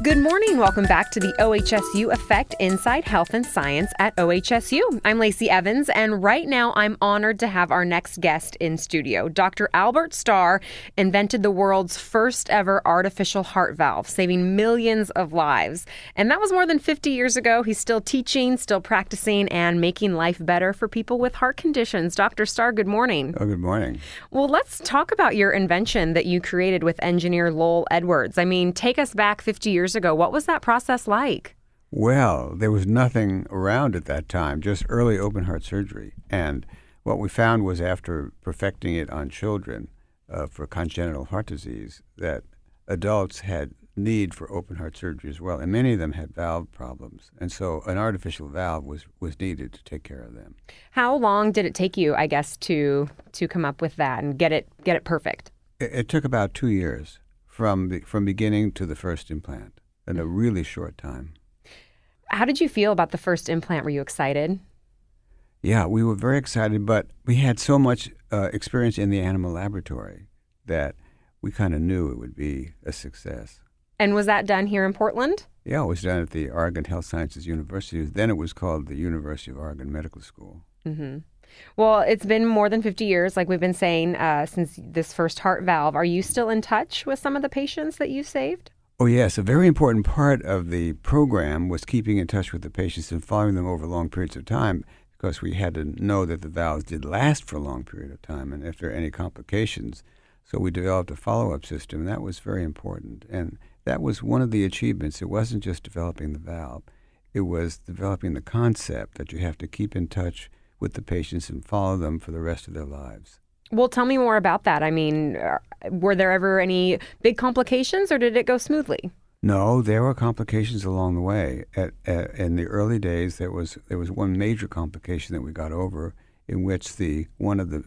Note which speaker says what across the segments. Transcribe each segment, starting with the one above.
Speaker 1: Good morning. Welcome back to the OHSU Effect Inside Health and Science at OHSU. I'm Lacey Evans, and right now I'm honored to have our next guest in studio. Dr. Albert Starr invented the world's first ever artificial heart valve, saving millions of lives. And that was more than 50 years ago. He's still teaching, still practicing, and making life better for people with heart conditions. Dr. Starr, good morning.
Speaker 2: Oh, good morning.
Speaker 1: Well, let's talk about your invention that you created with engineer Lowell Edwards. I mean, take us back 50 years ago. What was that process like?
Speaker 2: Well, there was nothing around at that time, just early open heart surgery. And what we found was after perfecting it on children for congenital heart disease, that adults had need for open heart surgery as well. And many of them had valve problems. And so an artificial valve was needed to take care of them.
Speaker 1: How long did it take you, I guess, to come up with that and get it perfect?
Speaker 2: It took about 2 years from beginning to the first implant in a really short time.
Speaker 1: How did you feel about the first implant? Were you excited?
Speaker 2: Yeah, we were very excited, but we had so much experience in the animal laboratory that we kind of knew it would be a success.
Speaker 1: And was that done here in Portland?
Speaker 2: Yeah, it was done at the Oregon Health Sciences University. Then it was called the University of Oregon Medical School.
Speaker 1: Mm-hmm. Well, it's been more than 50 years, like we've been saying, since this first heart valve. Are you still in touch with some of the patients that you saved?
Speaker 2: Oh, yes. A very important part of the program was keeping in touch with the patients and following them over long periods of time, because we had to know that the valves did last for a long period of time and if there are any complications. So we developed a follow-up system, and that was very important. And that was one of the achievements. It wasn't just developing the valve. It was developing the concept that you have to keep in touch with the patients and follow them for the rest of their lives.
Speaker 1: Well, tell me more about that. I mean, were there ever any big complications, or did it go smoothly?
Speaker 2: No, there were complications along the way. In the early days, there was one major complication that we got over, in which one of the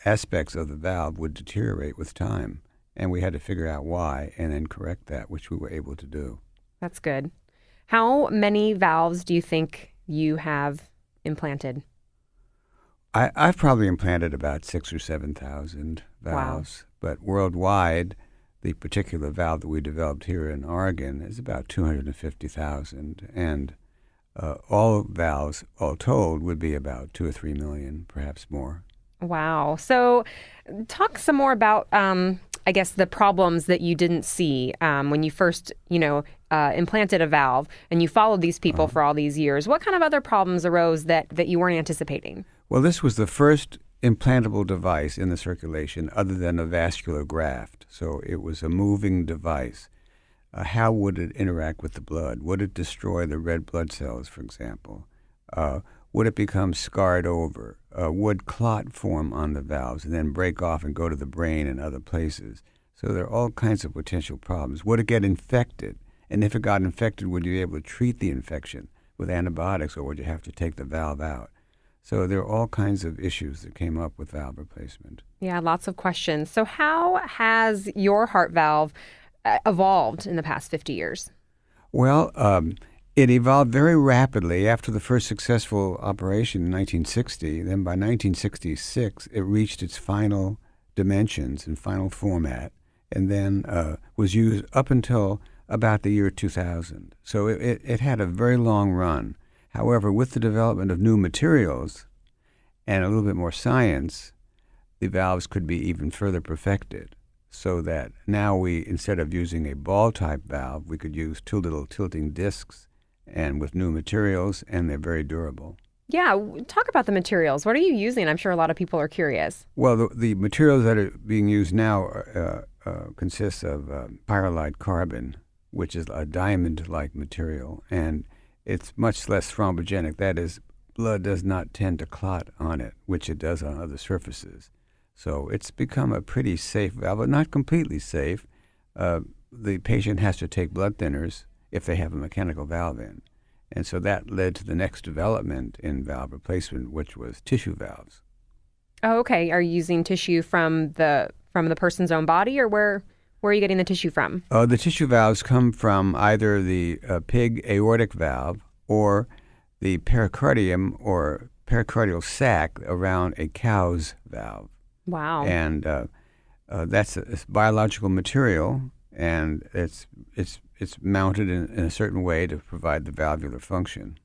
Speaker 2: aspects of the valve would deteriorate with time, and we had to figure out why and then correct that, which we were able to do. That's
Speaker 1: good. How many valves do you think you have implanted?
Speaker 2: I've probably implanted about 6,000 or 7,000 valves,
Speaker 1: Wow.
Speaker 2: But worldwide, the particular valve that we developed here in Oregon is about 250,000, and all valves, all told, would be about 2 or 3 million, perhaps more.
Speaker 1: Wow. So talk some more about, I guess, the problems that you didn't see when you first, implanted a valve and you followed these people for all these years. What kind of other problems arose that you weren't anticipating?
Speaker 2: Well, this was the first implantable device in the circulation other than a vascular graft. So it was a moving device. How would it interact with the blood? Would it destroy the red blood cells, for example? Would it become scarred over? Would clot form on the valves and then break off and go to the brain and other places? So there are all kinds of potential problems. Would it get infected? And if it got infected, would you be able to treat the infection with antibiotics, or would you have to take the valve out? So there are all kinds of issues that came up with valve replacement.
Speaker 1: Yeah, lots of questions. So how has your heart valve evolved in the past 50 years?
Speaker 2: Well, it evolved very rapidly after the first successful operation in 1960. Then by 1966, it reached its final dimensions and final format, and then was used up until about the year 2000. So it had a very long run. However, with the development of new materials and a little bit more science, the valves could be even further perfected, so that now we, instead of using a ball-type valve, we could use two little tilting discs, and with new materials, and they're very durable.
Speaker 1: Yeah, talk about the materials. What are you using? I'm sure a lot of people are curious.
Speaker 2: Well, the materials that are being used now consist of pyrrolite carbon, which is a diamond-like material, and it's much less thrombogenic. That is, blood does not tend to clot on it, which it does on other surfaces. So it's become a pretty safe valve, but not completely safe. The patient has to take blood thinners if they have a mechanical valve in. And so that led to the next development in valve replacement, which was tissue valves.
Speaker 1: Oh, okay. Are you using tissue from the person's own body, or where are you getting the tissue from?
Speaker 2: The tissue valves come from either the pig aortic valve or the pericardium or pericardial sac around a cow's valve.
Speaker 1: Wow.
Speaker 2: And that's a biological material, and it's it's mounted in a certain way to provide the valvular function.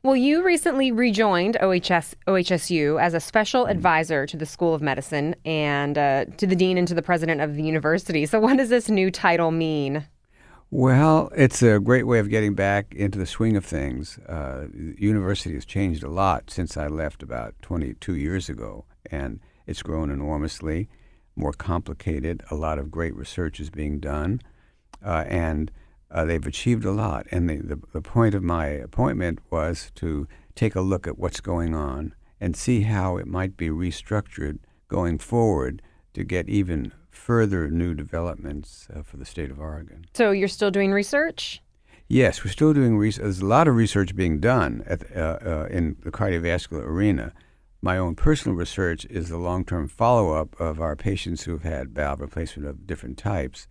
Speaker 1: Well, you recently rejoined OHSU as a special advisor to the School of Medicine and to the dean and to the president of the university. So what does this new title mean?
Speaker 2: Well, it's a great way of getting back into the swing of things. The university has changed a lot since I left about 22 years ago, and it's grown enormously, more complicated. A lot of great research is being done, and they've achieved a lot. And the point of my appointment was to take a look at what's going on and see how it might be restructured going forward to get even further new developments for the state of Oregon.
Speaker 1: So you're still doing research?
Speaker 2: Yes, we're still doing research. There's a lot of research being done in the cardiovascular arena. My own personal research is the long-term follow-up of our patients who've had valve replacement of different types,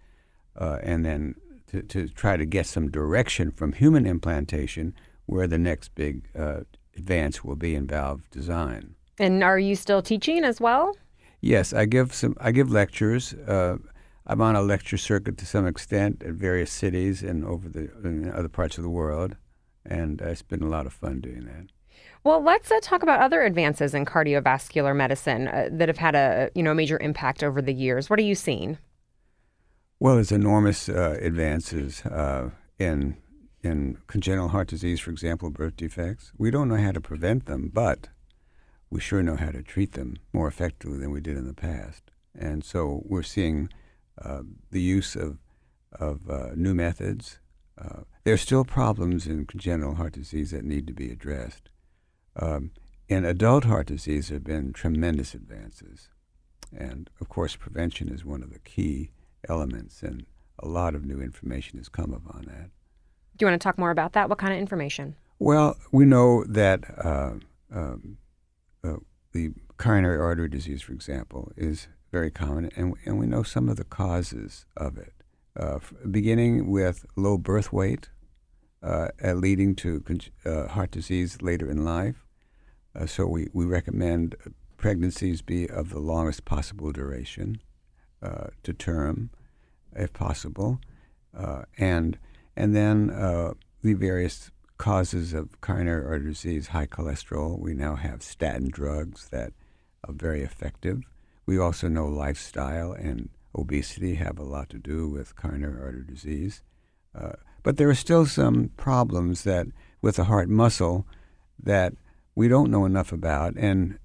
Speaker 2: and then to try to get some direction from human implantation where the next big advance will be in valve design. And
Speaker 1: are you still teaching as well?
Speaker 2: Yes, I give lectures. I'm on a lecture circuit to some extent at various cities and in other parts of the world, and it's been a lot of fun doing that.
Speaker 1: Well, let's talk about other advances in cardiovascular medicine that have had a major impact over the years. What are you seeing?
Speaker 2: Well, there's enormous advances in congenital heart disease, for example, birth defects. We don't know how to prevent them, but we sure know how to treat them more effectively than we did in the past. And so we're seeing the use of new methods. There are still problems in congenital heart disease that need to be addressed. In adult heart disease, there have been tremendous advances. And, of course, prevention is one of the key elements, and a lot of new information has come upon that.
Speaker 1: Do you want to talk more about that? What kind of information?
Speaker 2: Well, we know that the coronary artery disease, for example, is very common, and we know some of the causes of it, beginning with low birth weight, leading to heart disease later in life. So we recommend pregnancies be of the longest possible duration to term, if possible, and then the various causes of coronary artery disease, high cholesterol. We now have statin drugs that are very effective. We also know lifestyle and obesity have a lot to do with coronary artery disease. But there are still some problems that with the heart muscle that we don't know enough about, and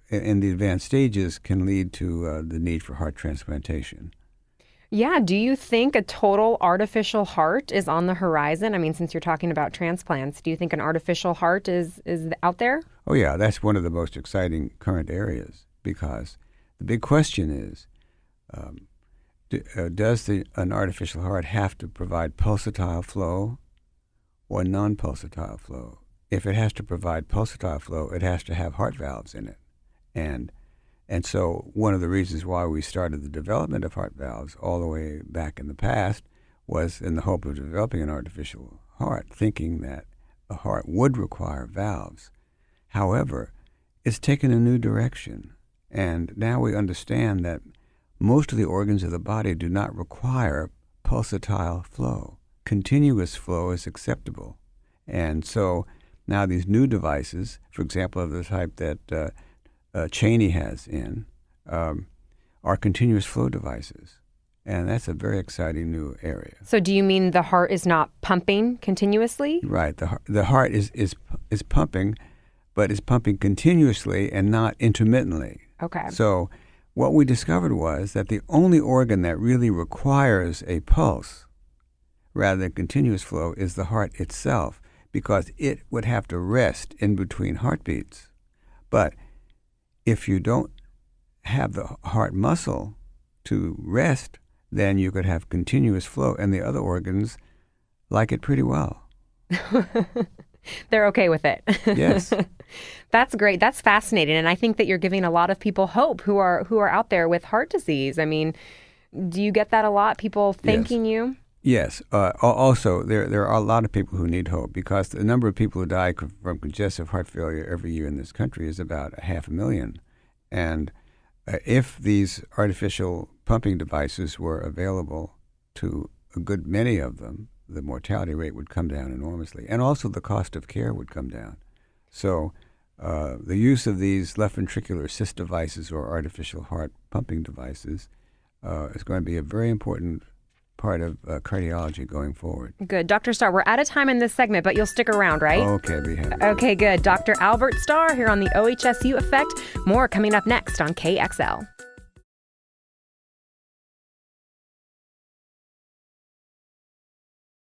Speaker 2: in the advanced stages can lead to the need for heart transplantation.
Speaker 1: Yeah. Do you think a total artificial heart is on the horizon? I mean, since you're talking about transplants, do you think an artificial heart is out there?
Speaker 2: Oh, yeah. That's one of the most exciting current areas, because the big question is, does an artificial heart have to provide pulsatile flow or non-pulsatile flow? If it has to provide pulsatile flow, it has to have heart valves in it. And so one of the reasons why we started the development of heart valves all the way back in the past was in the hope of developing an artificial heart, thinking that a heart would require valves. However, it's taken a new direction, and now we understand that most of the organs of the body do not require pulsatile flow. Continuous flow is acceptable. And so now these new devices, for example, of the type that Cheney has are continuous flow devices. And that's a very exciting new area.
Speaker 1: So do you mean the heart is not pumping continuously?
Speaker 2: Right. The heart is pumping, but it's pumping continuously and not intermittently.
Speaker 1: Okay.
Speaker 2: So what we discovered was that the only organ that really requires a pulse rather than continuous flow is the heart itself, because it would have to rest in between heartbeats. But if you don't have the heart muscle to rest, then you could have continuous flow, and the other organs like it pretty well.
Speaker 1: They're okay with it.
Speaker 2: Yes.
Speaker 1: That's great. That's fascinating. And I think that you're giving a lot of people hope who are out there with heart disease. I mean, do you get that a lot? People thanking you?
Speaker 2: Yes. Also, there are a lot of people who need hope, because the number of people who die from congestive heart failure every year in this country is about 500,000. And if these artificial pumping devices were available to a good many of them, the mortality rate would come down enormously, and also the cost of care would come down. So the use of these left ventricular assist devices or artificial heart pumping devices is going to be a very important part of cardiology going forward.
Speaker 1: Good. Dr. Starr, we're out of time in this segment, but you'll stick around, right?
Speaker 2: Okay, be happy.
Speaker 1: Okay, good. Dr. Albert Starr here on the OHSU Effect. More coming up next on KXL.